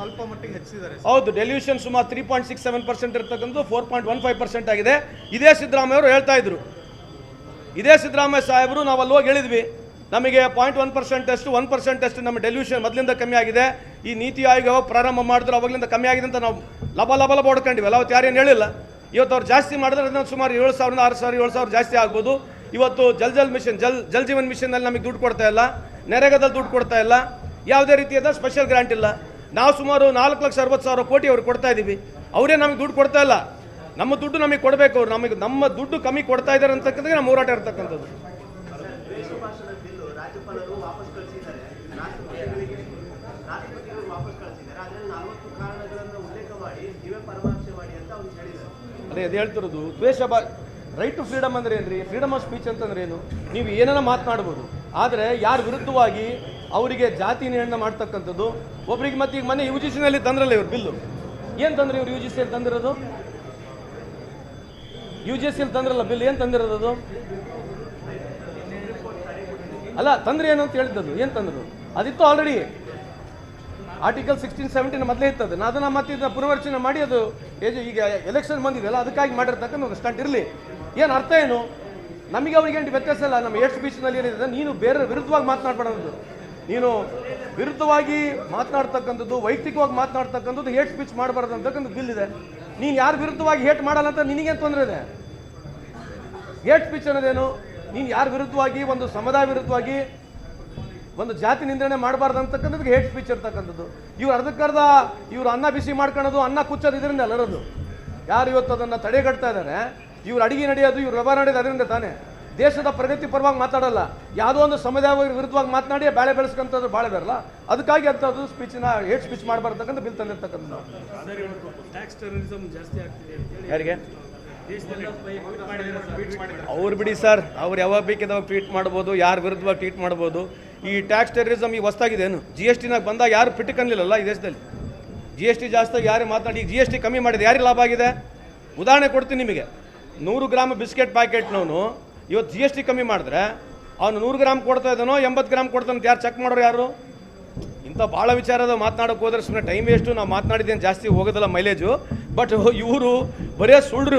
ಸ್ವಲ್ಪ ಮಟ್ಟಿಗೆ ಹೆಚ್ಚಿದ್ದಾರೆ. ಹೌದು, ಡೆಲ್ಯೂಷನ್ ಸುಮಾರು 3.67% ಇರ್ತಕ್ಕಂಥದ್ದು 4.15% ಆಗಿದೆ. ಇದೇ ಸಿದ್ದರಾಮಯ್ಯ ಅವರು ಹೇಳ್ತಾ ಇದ್ರು. ಇದೇ ಸಿದ್ದರಾಮಯ್ಯ ಸಾಹೇಬರು ನಾವು ಅಲ್ಲಿ ಹೋಗಿ ಹೇಳಿದ್ವಿ, ನಮಗೆ 0.1% ಅಷ್ಟು 1% ಅಷ್ಟು ನಮ್ಮ ಡೆಲ್ಯೂಷನ್ ಮೊದಲಿಂದ ಕಮ್ಮಿ ಆಗಿದೆ. ಈ ನೀತಿ ಆಯೋಗ ಯಾವಾಗ ಪ್ರಾರಂಭ ಮಾಡಿದ್ರು ಅವಾಗಲಿಂದ ಕಮ್ಮಿ ಆಗಿದೆ ಅಂತ ನಾವು ಲಬ ಹೊಡ್ಕೊಂಡಿವಲ್ಲ. ಅವತ್ತು ಯಾರೇನು ಹೇಳಿಲ್ಲ. ಇವತ್ತು ಅವ್ರು ಜಾಸ್ತಿ ಮಾಡಿದ್ರೆ ಅದನ್ನ ಸುಮಾರು 7,000, 6,000, 7,000 ಜಾಸ್ತಿ ಆಗ್ಬೋದು. ಇವತ್ತು ಜಲ್ ಜೀವನ್ ಮಿಷನ್ನಲ್ಲಿ ನಮಗೆ ದುಡ್ಡು ಕೊಡ್ತಾ ಇಲ್ಲ, ನರೇಗಾದಲ್ಲಿ ದುಡ್ಡು ಕೊಡ್ತಾ ಇಲ್ಲ, ಯಾವುದೇ ರೀತಿಯಾದ ಸ್ಪೆಷಲ್ ಗ್ರಾಂಟ್ ಇಲ್ಲ. ನಾವು ಸುಮಾರು 4,60,000 ಕೋಟಿ ಅವ್ರಿಗೆ ಕೊಡ್ತಾ ಇದ್ದೀವಿ. ಅವರೇ ನಮಗೆ ದುಡ್ಡು ಕೊಡ್ತಾ ಇಲ್ಲ. ನಮ್ಮ ದುಡ್ಡು ನಮಗೆ ಕೊಡಬೇಕು. ಅವ್ರು ನಮ್ಮ ದುಡ್ಡು ಕಮ್ಮಿ ಕೊಡ್ತಾ ಇದ್ದಾರೆ ಅಂತಕ್ಕಂಥದ್ದು ನಮ್ಮ ಹೋರಾಟ ಇರ್ತಕ್ಕಂಥದ್ದು. ಅದೇ ಹೇಳ್ತಿರೋದು ದ್ವೇಷ ರೈಟ್ ಟು ಫ್ರೀಡಮ್ ಅಂದ್ರೆ ಏನ್ರಿ? ಫ್ರೀಡಮ್ ಆಫ್ ಸ್ಪೀಚ್ ಅಂತಂದ್ರೆ ಏನು? ನೀವು ಏನಾರ ಮಾತನಾಡ್ಬೋದು, ಆದರೆ ಯಾರ ವಿರುದ್ಧವಾಗಿ ಅವರಿಗೆ ಜಾತಿ ನಿರ್ಣಯ ಮಾಡ್ತಕ್ಕಂಥದ್ದು ಒಬ್ಬರಿಗೆ. ಮತ್ತೆ ಈಗ ಮೊನ್ನೆ UGCನಲ್ಲಿ ತಂದ್ರಲ್ಲ ಇವ್ರು ಬಿಲ್ಲು, ಏನು ತಂದ್ರೆ ಇವ್ರು UGCಯಲ್ಲಿ ತಂದಿರೋದು? UGCಯಲ್ಲಿ ತಂದ್ರಲ್ಲ ಬಿಲ್, ಏನು ತಂದಿರೋದು ಅದು? ಅಲ್ಲ, ತಂದ್ರೆ ಏನು ಅಂತ ಹೇಳಿದ್ದದು, ಏನು ತಂದ್ರು? ಅದಿತ್ತು ಆಲ್ರೆಡಿ. ಆರ್ಟಿಕಲ್ 16, 17 ಮೊದಲೇ ಇರ್ತದೆ. ಅದನ್ನು ಮತ್ತೆ ಇದನ್ನ ಪುನರ್ವಚನೆ ಮಾಡಿ ಅದು ಈಗ ಎಲೆಕ್ಷನ್ ಬಂದಿದೆಯಲ್ಲ ಅದಕ್ಕಾಗಿ ಮಾಡಿರ್ತಕ್ಕಂಥ ಒಂದು ಸ್ಟಂಟ್ ಇರಲಿ. ಏನು ಅರ್ಥ ಏನು? ನಮಗೆ ಅವ್ರಿಗೆ ಏನು ವ್ಯತ್ಯಾಸ ಇಲ್ಲ. ನಮ್ಮ ಏಟ್ ಸ್ಪೀಚ್ನಲ್ಲಿ ಏನಿದೆ, ನೀನು ಬೇರೆ ವಿರುದ್ಧವಾಗಿ ಮಾತನಾಡಬಾರ್ದು. ನೀನು ವಿರುದ್ಧವಾಗಿ ಮಾತನಾಡ್ತಕ್ಕಂಥದ್ದು, ವೈಯಕ್ತಿಕವಾಗಿ ಮಾತನಾಡ್ತಕ್ಕಂಥದ್ದು ಹೇಟ್ ಸ್ಪೀಚ್ ಮಾಡಬಾರ್ದು ಅಂತಕ್ಕಂಥ ಬಿಲ್ ಇದೆ. ನೀನು ಯಾರು ವಿರುದ್ಧವಾಗಿ ಹೇಟ್ ಮಾಡಲ್ಲ ಅಂತ ನಿನಗೇನು ತೊಂದರೆ ಇದೆ? ಹೇಟ್ ಸ್ಪೀಚ್ ಅನ್ನೋದೇನು? ನೀನು ಯಾರ ವಿರುದ್ಧವಾಗಿ, ಒಂದು ಸಮುದಾಯ ವಿರುದ್ಧವಾಗಿ, ಒಂದು ಜಾತಿ ನಿಂದನೆ ಮಾಡಬಾರ್ದು ಅಂತಕ್ಕಂಥದ್ದು ಹೇಟ್ ಸ್ಪೀಚ್ ಇರ್ತಕ್ಕಂಥದ್ದು. ಇವ್ರು ಅರ್ಧಕ್ಕರ್ಧ ಇವ್ರು ಅನ್ನ ಬಿಸಿ ಮಾಡ್ಕೊಳ್ಳೋದು, ಅನ್ನ ಕುಚ್ಚೋದು ಇದರಿಂದ ಅಲ್ಲರದು. ಯಾರು ಇವತ್ತು ಅದನ್ನು ತಡೆಗಟ್ತಾ ಇದ್ದಾರೆ, ಇವ್ರು ಅಡಿಗೆ ನಡೆಯೋದು, ಇವ್ರು ವ್ಯವಹಾರ ನಡೆಯೋದು ಅದರಿಂದ ತಾನೇ. ದೇಶದ ಪ್ರಗತಿ ಪರವಾಗಿ ಮಾತಾಡಲ್ಲ, ಯಾವುದೋ ಒಂದು ಸಮುದಾಯ ವಿರುದ್ಧವಾಗಿ ಮಾತನಾಡಿ ಬಾಳೆ ಬೆಳೆಸ್ಕೊಂಥದ್ದು ಬಾಳೆ ಬರಲ್ಲ. ಅದಕ್ಕಾಗಿ ಅಂಥದ್ದು ಸ್ಪೀಚ್ನ ಹೇಟ್ ಸ್ಪೀಚ್ ಮಾಡಬಾರ್ದಕ್ಕಂಥ ಬಿಲ್ ತಂದಿರ್ತಕ್ಕಂಥದ್ದು. ಯಾರಿಗೆ ಅವ್ರು ಬಿಡಿ ಸರ್, ಅವ್ರು ಯಾವಾಗ ಬೇಕಿದ್ದಾಗ ಟ್ವೀಟ್ ಮಾಡ್ಬೋದು, ಯಾರ ವಿರುದ್ಧವಾಗಿ ಟ್ವೀಟ್ ಮಾಡ್ಬೋದು. ಈ ಟ್ಯಾಕ್ಸ್ ಟೆರರಿಸಮ್ ಈಗ ಹೊಸ್ತಾಗಿದೆ ಏನು? GSTನಾಗ ಬಂದಾಗ ಯಾರು ಪಿಟ್ಟಕ್ಕನ್ಲಿಲ್ಲಲ್ಲ ಈ ದೇಶದಲ್ಲಿ. GST ಜಾಸ್ತಿ ಯಾರು ಮಾತನಾಡಿ GST ಕಮ್ಮಿ ಮಾಡಿದೆ, ಯಾರಿಗೆ ಲಾಭ ಆಗಿದೆ? ಉದಾಹರಣೆ ಕೊಡ್ತೀನಿ ನಿಮಗೆ. 100 ಗ್ರಾಮ್ ಬಿಸ್ಕೆಟ್ ಪ್ಯಾಕೆಟ್ನವನು ಇವತ್ತು GST ಕಮ್ಮಿ ಮಾಡಿದ್ರೆ ಅವನು 100 ಗ್ರಾಮ್ ಕೊಡ್ತಾ ಇದ್ದಾನೋ 80 ಗ್ರಾಮ್ ಕೊಡ್ತಾನೆ ಅಂತ ಯಾರು ಚೆಕ್ ಮಾಡೋರು ಯಾರು? ಇಂಥ ಭಾಳ ವಿಚಾರದ ಮಾತನಾಡೋಕೆ ಹೋದ್ರೆ ಸುಮ್ಮನೆ ಟೈಮ್ ವೇಸ್ಟು. ನಾವು ಮಾತನಾಡಿದ್ದೇನು ಜಾಸ್ತಿ ಹೋಗೋದಿಲ್ಲ ಮೈಲೇಜು. ಬಟ್ ಇವರು ಬರೇ ಸುಳ್ಳ್ರಿ.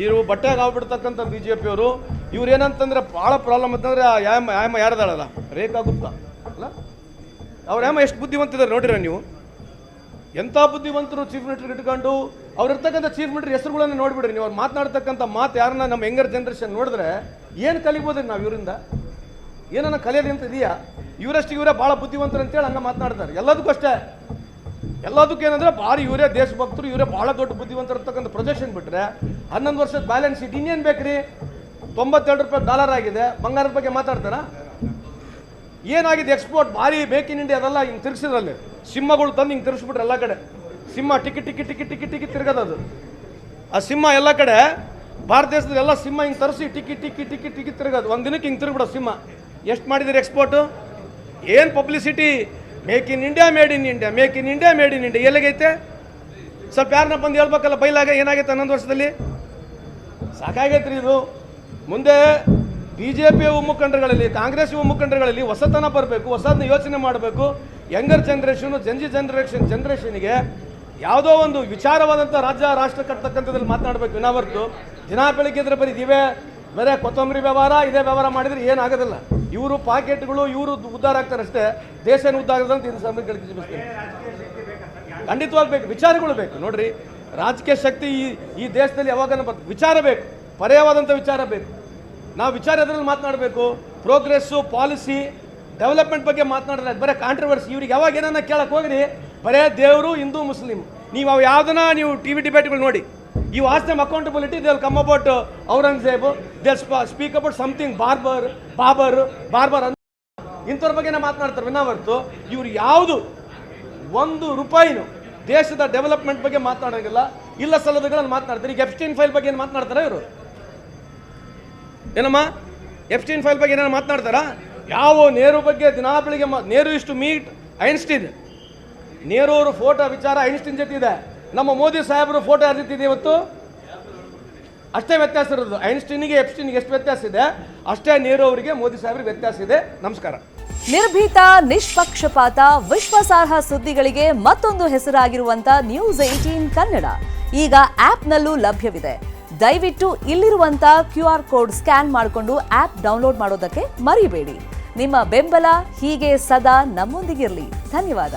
ಇವರು ಬಟ್ಟೆಗೆ ಆಗ್ಬಿಡ್ತಕ್ಕಂಥ BJP ಅವರು. ಇವ್ರು ಏನಂತಂದ್ರೆ ಭಾಳ ಪ್ರಾಬ್ಲಮ್ ಅಂತಂದರೆ ಆಯಮ್ಮ ಯಾರದಾಳಲ್ಲ, ರೇಖಾ ಗುಪ್ತಾ ಅಲ್ಲ, ಅವ್ರ ಎಷ್ಟು ಬುದ್ಧಿವಂತಿದ್ದಾರೆ ನೋಡಿರ ನೀವು. ಎಂಥ ಬುದ್ಧಿವಂತರು ಚೀಫ್ ಮಿನಿಸ್ಟರ್ ಇಟ್ಕೊಂಡು ಅವ್ರು ಇರ್ತಕ್ಕಂಥ ಚೀಫ್ ಮಿನಿಸ್ಟರ್ ಹೆಸರುಗಳನ್ನು ನೋಡಿಬಿಡ್ರಿ ನೀವು. ಅವ್ರು ಮಾತನಾಡ್ತಕ್ಕಂಥ ಮಾತು ಯಾರನ್ನ ನಮ್ಮ ಯಂಗರ್ ಜನ್ರೇಷನ್ ನೋಡಿದ್ರೆ ಏನು ಕಲಿಬೋದ್ರಿ ನಾವು ಇವರಿಂದ? ಏನನ್ನ ಕಲಿಯೋದು ಅಂತ ಇದೆಯಾ? ಇವರಷ್ಟು ಇವರೇ ಭಾಳ ಬುದ್ಧಿವಂತರು ಅಂತೇಳಿ ಹಂಗೆ ಮಾತನಾಡ್ತಾರೆ. ಎಲ್ಲದಕ್ಕೂ ಅಷ್ಟೇ. ಎಲ್ಲದಕ್ಕೂ ಏನಂದ್ರೆ ಭಾರಿ ಇವರೇ ದೇಶಭಕ್ತರು, ಇವರೇ ಭಾಳ ದೊಡ್ಡ ಬುದ್ಧಿವಂತರು ಇರ್ತಕ್ಕಂಥ ಪ್ರೊಜೆಕ್ಷನ್ ಬಿಟ್ಟರೆ 11 ವರ್ಷದ ಬ್ಯಾಲೆನ್ಸ್ ಶೀಟ್ ಇನ್ನೇನು ಬೇಕ್ರಿ? $92 ಆಗಿದೆ. ಬಂಗಾರದ ಬಗ್ಗೆ ಮಾತಾಡ್ತಾರ? ಏನಾಗಿದೆ? ಎಕ್ಸ್ಪೋರ್ಟ್ ಭಾರಿ ಮೇಕ್ ಇನ್ ಇಂಡಿಯಾ ಅದೆಲ್ಲ ಹಿಂಗೆ ತಿರ್ಗಿಸಿದ್ರಲ್ಲಿ ಸಿಂಹಗಳು ತಂದು ಹಿಂಗೆ ತಿರ್ಗಿಸ್ಬಿಟ್ರೆ ಎಲ್ಲ ಕಡೆ. ಸಿಂಹ ಟಿಕ್ಕಿ ತಿರ್ಗೋದು. ಆ ಸಿಂಹ ಎಲ್ಲ ಕಡೆ ಭಾರತ ದೇಶದಲ್ಲಿ ಎಲ್ಲ ಸಿಂಹ ಹಿಂಗೆ ತರಿಸಿ ಟಿಕ್ಕಿ ತಿರ್ಗೋದು. ಒಂದು ದಿನಕ್ಕೆ ಹಿಂಗೆ ತಿರುಗ್ಬಿಡೋದು ಸಿಂಹ. ಎಷ್ಟು ಮಾಡಿದಿರಿ ಎಕ್ಸ್ಪೋರ್ಟು? ಏನು publicity? Make in India, made in India, make in India, made in India. ಎಲ್ಲಿಗೈತೆ? ಸ್ವಲ್ಪ ಯಾರನ್ನ ಬಂದು ಹೇಳ್ಬೇಕಲ್ಲ ಬೈಲಾಗ. ಏನಾಗೈತೆ 11 ವರ್ಷದಲ್ಲಿ? ಸಾಕಾಗೈತ್ರಿ ಇದು. ಮುಂದೆ BJP ಮುಖಂಡರುಗಳಲ್ಲಿ, ಕಾಂಗ್ರೆಸ್ ಮುಖಂಡರುಗಳಲ್ಲಿ ಹೊಸತನ ಬರಬೇಕು, ಹೊಸದನ್ನ ಯೋಚನೆ ಮಾಡಬೇಕು. ಯಂಗರ್ ಜನ್ರೇಷನು, ಜನ್ರೇಷನ್ಗೆ ಯಾವುದೋ ಒಂದು ವಿಚಾರವಾದಂಥ ರಾಷ್ಟ್ರ ಕಟ್ಟತಕ್ಕಂಥದ್ದಲ್ಲಿ ಮಾತನಾಡಬೇಕು. ವಿನಾವರ್ತು ದಿನ ಬೆಳಿಗ್ಗೆ ಇದ್ರೆ ಬರೀ ಕೊತ್ತಂಬರಿ ವ್ಯವಹಾರ, ಇದೇ ವ್ಯವಹಾರ ಮಾಡಿದರೆ ಏನಾಗೋದಿಲ್ಲ. ಇವರು ಪಾಕೆಟ್ಗಳು, ಇವರು ಉದ್ಧಾರ ಆಗ್ತಾರೆ ಅಷ್ಟೇ. ದೇಶನ ಉದ್ಧಾರ ಅಂತ ಇದು ಸಮಸ್ಯೆ. ಖಂಡಿತವಾಗಿ ಬೇಕು, ವಿಚಾರಗಳು ಬೇಕು. ನೋಡ್ರಿ, ರಾಜಕೀಯ ಶಕ್ತಿ ಈ ದೇಶದಲ್ಲಿ ಯಾವಾಗ ಬರ್ತದೆ? ವಿಚಾರ ಬೇಕು, ಪರ್ಯಾಯವಾದಂಥ ವಿಚಾರ ಬೇಕು. ನಾವು ವಿಚಾರ ಎದ್ರಲ್ಲಿ ಮಾತನಾಡಬೇಕು. ಪ್ರೋಗ್ರೆಸ್ಸು, ಪಾಲಿಸಿ, ಡೆವಲಪ್ಮೆಂಟ್ ಬಗ್ಗೆ ಮಾತನಾಡಿದ್ರೆ ಬರೀ ಕಾಂಟ್ರವರ್ಸಿ. ಇವ್ರಿಗೆ ಯಾವಾಗ ಏನನ್ನ ಕೇಳಕ್ಕೆ ಹೋಗ್ರಿ ಬರೇ ದೇವರು, ಹಿಂದೂ, ಮುಸ್ಲಿಂ. ನೀವು ಅವು ಯಾವುದನ್ನ ನೀವು TV ಡಿಬೇಟ್ಗಳು ನೋಡಿ. You ask them accountability, they will come about Aurangzeb, they will speak about something Barbar. ಇಂಥವ್ರ ಬಗ್ಗೆ ಮಾತನಾಡ್ತಾರೆ. ವಿನಾವರ್ತು ಇವ್ರು ಯಾವುದು ₹1 ದೇಶದ ಡೆವಲಪ್ಮೆಂಟ್ ಬಗ್ಗೆ ಮಾತನಾಡೋಂಗಿಲ್ಲ. ಇಲ್ಲ ಸಲ್ಲದಗಳನ್ನು ಮಾತನಾಡ್ತಾರೆ. ಈಗ ಎಪ್ಸ್ಟೈನ್ ಫೈಲ್ ಬಗ್ಗೆ ಏನು ಮಾತನಾಡ್ತಾರೆ ಇವರು? ಏನಮ್ಮ ಎಪ್ಸ್ಟೈನ್ ಫೈಲ್ ಬಗ್ಗೆ ಏನಾರು ಮಾತನಾಡ್ತಾರಾ? ಯಾವ ನೆಹರು ಬಗ್ಗೆ ದಿನಾ ಬೆಳಿಗ್ಗೆ ನೆಹರು ಇಷ್ಟು ಮೀಟ್ ಐನ್ಸ್ಟೀನ್. ನೆಹರು ಅವರು ಫೋಟೋ ವಿಚಾರ ಐನ್ಸ್ಟೀನ್ ಜೊತೆ ಇದೆ. ನಮ್ಮ ಮೋದಿ ಸಾಹೇಬರು ಫೋಟೋ ಯಾರ ಜೊತೆ ಇದೆ ಇವತ್ತು? ಅಷ್ಟೇ ವ್ಯತ್ಯಾಸ ಇರೋದು. ಐನ್ಸ್ಟೀನ್ಗೆ ಎಪ್ಸ್ಟೀನ್ಗೆ ಎಷ್ಟು ವ್ಯತ್ಯಾಸ ಇದೆ ಅಷ್ಟೇ ನೆಹರು ಅವರಿಗೆ ಮೋದಿ ಸಾಹೇಬರಿಗೆ ವ್ಯತ್ಯಾಸ ಇದೆ. ನಮಸ್ಕಾರ. ನಿರ್ಭೀತ, ನಿಷ್ಪಕ್ಷಪಾತ, ವಿಶ್ವಾಸಾರ್ಹ ಸುದ್ದಿಗಳಿಗೆ ಮತ್ತೊಂದು ಹೆಸರಾಗಿರುವಂತ News18 ಕನ್ನಡ ಈಗ ಆಪ್ನಲ್ಲೂ ಲಭ್ಯವಿದೆ. ದಯವಿಟ್ಟು ಇಲ್ಲಿರುವಂತ QR ಕೋಡ್ ಸ್ಕ್ಯಾನ್ ಮಾಡಿಕೊಂಡು ಆಪ್ ಡೌನ್ಲೋಡ್ ಮಾಡೋದಕ್ಕೆ ಮರಿಬೇಡಿ. ನಿಮ್ಮ ಬೆಂಬಲ ಹೀಗೆ ಸದಾ ನಮ್ಮೊಂದಿಗಿರಲಿ. ಧನ್ಯವಾದ.